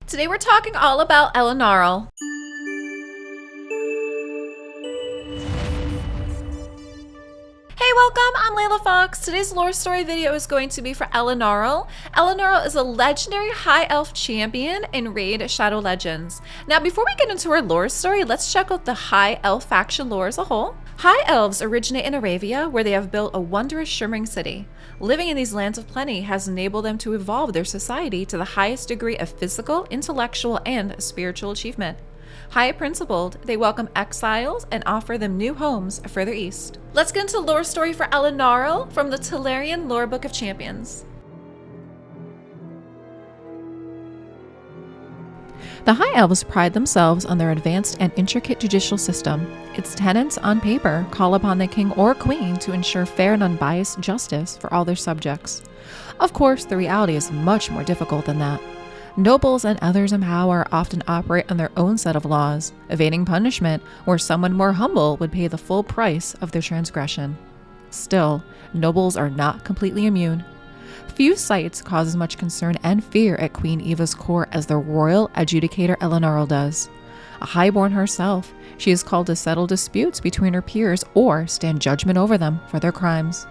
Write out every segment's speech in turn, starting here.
Today we're talking all about Elenaril. Hey, welcome, I'm LeilaFox. Today's lore story video is going to be for Elenaril. Elenaril is a legendary high elf champion in Raid Shadow Legends. Now, before we get into her lore story, let's check out the high elf faction lore as a whole. High elves originate in Arabia, where they have built a wondrous shimmering city. Living in these lands of plenty has enabled them to evolve their society to the highest degree of physical, intellectual, and spiritual achievement. High principled, they welcome exiles and offer them new homes further east. Let's get into the lore story for Elenaril from the Telerian Lore Book of Champions. The High Elves pride themselves on their advanced and intricate judicial system. Its tenets on paper call upon the king or queen to ensure fair and unbiased justice for all their subjects. Of course, the reality is much more difficult than that. Nobles and others in power often operate on their own set of laws, evading punishment where someone more humble would pay the full price of their transgression. Still, nobles are not completely immune. Few sights cause as much concern and fear at Queen Eva's court as the royal adjudicator Elenaril does. A highborn herself, she is called to settle disputes between her peers or stand judgment over them for their crimes.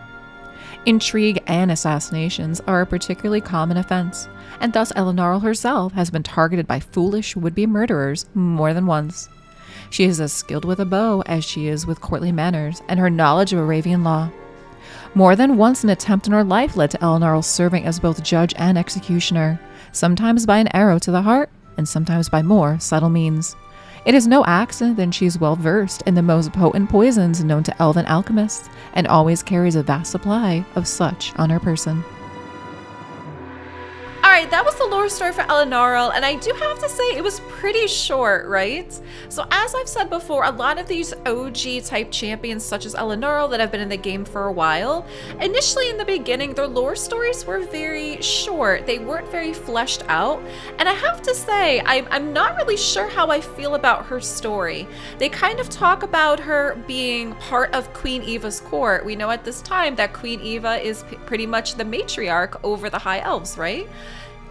Intrigue and assassinations are a particularly common offense, and thus Elenaril herself has been targeted by foolish would-be murderers more than once. She is as skilled with a bow as she is with courtly manners and her knowledge of Arabian law. More than once an attempt in her life led to Elenaril serving as both judge and executioner, sometimes by an arrow to the heart and sometimes by more subtle means. It is no accident that she is well versed in the most potent poisons known to elven alchemists and always carries a vast supply of such on her person. Alright, that was the lore story for Elenaril, and I do have to say it was pretty short, right? So as I've said before, a lot of these OG type champions such as Elenaril that have been in the game for a while, initially in the beginning their lore stories were very short. They weren't very fleshed out, and I have to say I'm not really sure how I feel about her story. They kind of talk about her being part of Queen Eva's court. We know at this time that Queen Eva is pretty much the matriarch over the High Elves, right?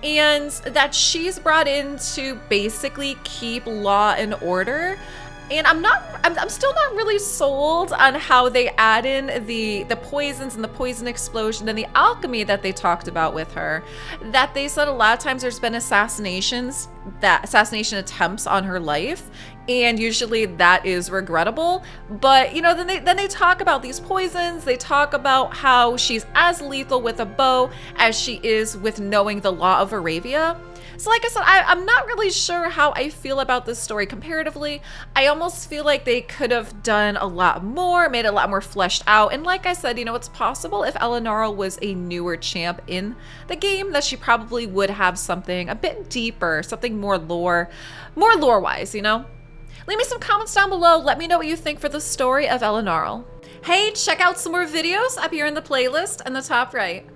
And that she's brought in to basically keep law and order. And I'm still not really sold on how they add in the poisons and the poison explosion and the alchemy that they talked about with her. That they said a lot of times there's been assassination attempts on her life, and usually that is regrettable. But you know, then they talk about these poisons. They talk about how she's as lethal with a bow as she is with knowing the law of Arabia. So like I said, I'm not really sure how I feel about this story comparatively. I almost feel like they could have done a lot more, made it a lot more fleshed out. And like I said, you know, it's possible if Elenaril was a newer champ in the game that she probably would have something a bit deeper, something more lore-wise, you know? Leave me some comments down below. Let me know what you think for the story of Elenaril. Hey, check out some more videos up here in the playlist in the top right.